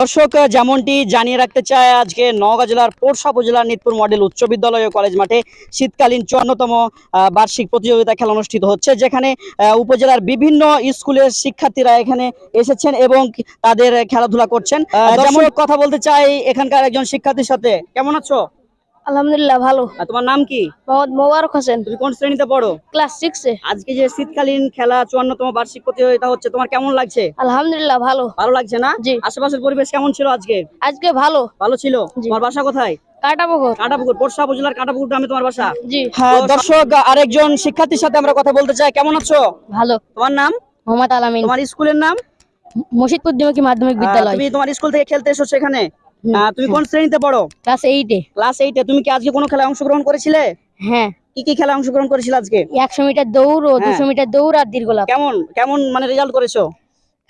দর্শক যেমনটি জানিয়ে রাখতে চাই, আজকে নওগাঁ জেলার পোরশা উপজেলার নিতপুর মডেল উচ্চ বিদ্যালয় ও কলেজ মাঠে শীতকালীন 54তম বার্ষিক প্রতিযোগিতা খেলা অনুষ্ঠিত হচ্ছে, যেখানে উপজেলার বিভিন্ন স্কুলের শিক্ষার্থীরা এখানে এসেছেন এবং তাদের খেলাধুলা করছেন। যেমন কথা বলতে চাই এখানকার একজন শিক্ষার্থীর সাথে। কেমন আছো? আলহামদুলিল্লাহ ভালো। তোমার নাম কি? মোহাম্মদ মোবারক হোসেন। তুমি কোন শ্রেণীতে পড়ো? ক্লাস 6 এ। আজকে যে শীতকালীন খেলা 54তম বার্ষিক প্রতিযোগিতা হচ্ছে, তোমার কেমন লাগছে? আলহামদুলিল্লাহ ভালো। ভালো লাগছে না? জি। আশেপাশের পরিবেশ কেমন ছিল আজকে? আজকে ভালো। ভালো ছিল। জি। তোমার বাসা কোথায়? কাটাপুকুর। কাটাপুকুর, পোরশা উপজেলার কাটাপুকুর গ্রামে তোমার বাসা? জি। হ্যাঁ দর্শক, আরেকজন শিক্ষার্থীর সাথে আমরা কথা বলতে চাই। কেমন আছো? ভালো। তোমার নাম? মোহাম্মদ আলামিন। তোমার স্কুলের নাম? মসজিদপুর দ্বিমুখী মাধ্যমিক বিদ্যালয়। তুমি তোমার স্কুল থেকে খেলতে এসেছো এখানে? তুমি কোন শ্রেণীতে পড়ো? ক্লাস 8 এ। ক্লাস 8 এ। তুমি কি আজকে কোনো খেলায় অংশগ্রহণ করেছিলে? হ্যাঁ। কি কি খেলায় অংশগ্রহণ করেছিলে আজকে? 100 মিটার দৌড় ও 200 মিটার দৌড় আর দীর্ঘলাপ। কেমন কেমন মানে রেজাল্ট করেছো?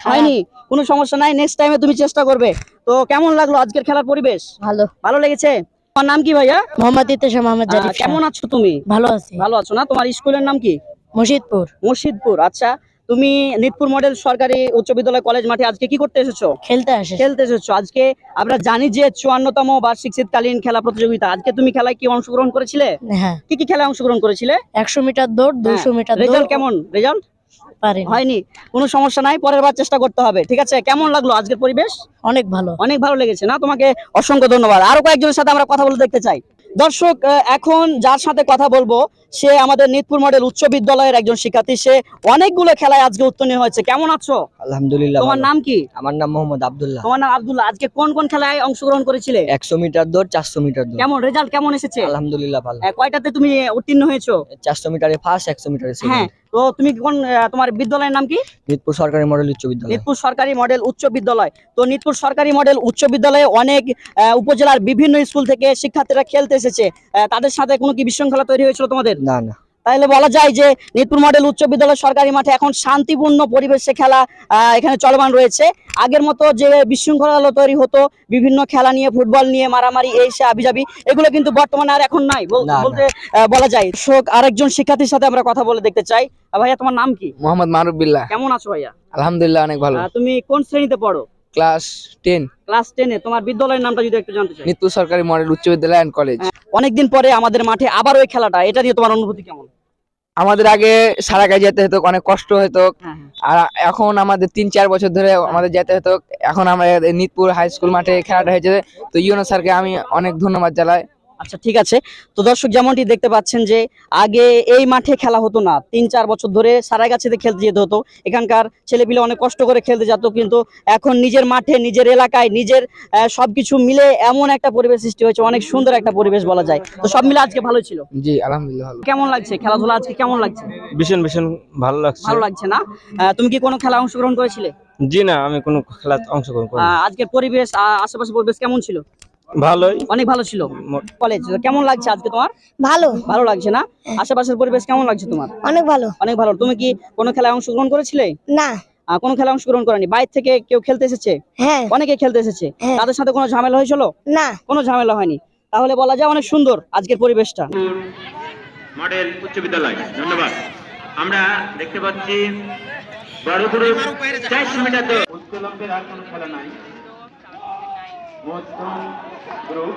হয়নি? কোনো সমস্যা নাই, নেক্সট টাইমে তুমি চেষ্টা করবে। তো কেমন লাগলো আজকের খেলার পরিবেশ? ভালো। ভালো লেগেছে? তোমার নাম কি ভাইয়া? মোহাম্মদ ইত্তেশাম আহমেদ জারিফ। কেমন আছো তুমি? ভালো আছি। ভালো আছো না? তোমার স্কুলের নাম কি? মসজিদপুর। মসজিদপুর। আচ্ছা, তুমি নিতপুর মডেল সরকারি উচ্চ বিদ্যালয় কলেজ মাঠে আজকে কি করতে এসেছো? খেলতে এসেছো। আজকে আমরা জানি যে 54তম বার্ষিক শীতকালীন খেলা প্রতিযোগিতা, আজকে তুমি খেলায় কি অংশগ্রহণ করেছিলে? হ্যাঁ। কি কি খেলায় অংশগ্রহণ করেছিলে? 100 মিটার দৌড় 200 মিটার দৌড়। রেজাল্ট কেমন? রেজাল্ট হয়নি? কোনো সমস্যা নাই, পরের বার চেষ্টা করতে হবে। ঠিক আছে। কেমন লাগলো আজকের পরিবেশ? অনেক ভালো। অনেক ভালো লেগেছে না? তোমাকে অসংখ্য ধন্যবাদ। আরো কয়েকজনের সাথে আমরা কথা বলে দেখতে চাই। দর্শক, এখন যার সাথে কথা বলবো সে আমাদের নিতপুর মডেল উচ্চ বিদ্যালয়ের একজন শিক্ষার্থী। সে অনেকগুলো খেলায় আজকে উত্তীর্ণ হয়েছে। কেমন আছো? আলহামদুলিল্লাহ। তোমার নাম কি? আমার নাম মোহাম্মদ আব্দুল্লাহ। তোমার নাম আব্দুল্লাহ। আজকে কোন কোন খেলায় অংশগ্রহণ করেছিলে? 100 মিটার দৌড়, 400 মিটার দৌড়। কেমন রেজাল্ট কেমন এসেছে? আলহামদুলিল্লাহ ভালো। কয়টাতে তুমি উত্তীর্ণ হয়েছো? 400 মিটারে ফার্স্ট, 100 মিটারে হ্যাঁ। সেকেন্ড। তো তুমি কোন তোমার বিদ্যালয়ের নাম কি? নিতপুর সরকারি মডেল উচ্চ বিদ্যালয়। নিতপুর সরকারি মডেল উচ্চ বিদ্যালয়। তো নিতপুর সরকারি মডেল উচ্চ বিদ্যালয়ে অনেক উপজেলার বিভিন্ন স্কুল থেকে শিক্ষার্থীরা খেলতে এসেছে। তাদের সাথে কোনো কি বিশৃঙ্খলা তৈরি হয়েছিল তোমাদের? না না। তাহলে বলা যায় যে নিতপুর মডেল উচ্চ বিদ্যালয় সরকারি মাঠে এখন শান্তিপূর্ণ পরিবেশে খেলা এখানে চলমান রয়েছে। আগের মতো যে বিশৃঙ্খলা তৈরি হতো বিভিন্ন খেলা নিয়ে, ফুটবল নিয়ে মারামারি, এই সে আবিজাবি, এগুলো কিন্তু বর্তমানে আর এখন নাই বলতে বলা যায়। আরেকজন শিক্ষার্থীর সাথে আমরা কথা বলে দেখতে চাই। ভাইয়া তোমার নাম কি? মোহাম্মদ মারুফ বিল্লাহ। কেমন আছো ভাইয়া? আলহামদুলিল্লাহ অনেক ভালো। তুমি কোন শ্রেণীতে পড়ো? ক্লাস 10। ক্লাস 10 এ। তোমার বিদ্যালয়ের নামটা যদি একটু জানতে চাই। নিতপুর সরকারি মডেল উচ্চ বিদ্যালয় এন্ড কলেজ। অনেকদিন পরে আমাদের মাঠে আবার ওই খেলাটা, এটা নিয়ে তোমার অনুভূতি কেমন? আমাদের আগে সারাগায় যেতে হতো, অনেক কষ্ট হতো। আর এখন আমাদের 3-4 বছর ধরে আমাদের যেতে হতো। এখন আমাদের নিতপুর হাই স্কুল মাঠে খেলাটা হয়েছে। তো ইউনো স্যারকে আমি অনেক ধন্যবাদ জানাই। আচ্ছা, ঠিক আছে। তো দর্শক, যেমনটি দেখতে পাচ্ছেন যে আগে এই মাঠে খেলা হতো না, 3-4 বছর ধরে সারাগাছিতে খেলতে যেতে হতো। এখানকার ছেলেপিলে অনেক কষ্ট করে খেলতে যেত, কিন্তু এখন নিজের মাঠে, নিজের এলাকায়, নিজের সবকিছু মিলে এমন একটা পরিবেশ সৃষ্টি হয়েছে, অনেক সুন্দর একটা পরিবেশ বলা যায়। তো সব মিলে আজকে ভালো ছিল। জি আলহামদুলিল্লাহ ভালো। কেমন লাগছে খেলাধুলা আজকে? কেমন লাগছে? ভীষণ ভীষণ ভালো লাগছে। ভালো লাগছে না? তুমি কি কোনো খেলা অংশগ্রহণ করেছিলে? জি না, আমি কোনো খেলাতে অংশগ্রহণ করি। আজকের পরিবেশ, আশেপাশের পরিবেশ কেমন ছিল? ভালোই। অনেক ভালো ছিল। কলেজ কেমন লাগছে আজকে তোমার? ভালো। ভালো লাগছে না? আশেপাশের পরিবেশ কেমন লাগছে তোমার? অনেক ভালো। অনেক ভালো। তুমি কি কোনো খেলায় অংশগ্রহণ করেছিলে? না। কোনো খেলায় অংশগ্রহণ করেনি? বাইরে থেকে কেউ খেলতে এসেছে? হ্যাঁ। অনেকে খেলতে এসেছে। তাদের সাথে কোনো ঝামেলা হয়েছিল? না। কোনো ঝামেলা হয়নি। তাহলে বলা যায় অনেক সুন্দর আজকের পরিবেশটা। মডেল উচ্চ বিদ্যালয়। ধন্যবাদ। আমরা দেখতে পাচ্ছি বড় গ্রুপ 400 মিটার দৌড়। উচ্চলম্বের আর কোনো খেলা নাই। মধ্যম গ্রুপ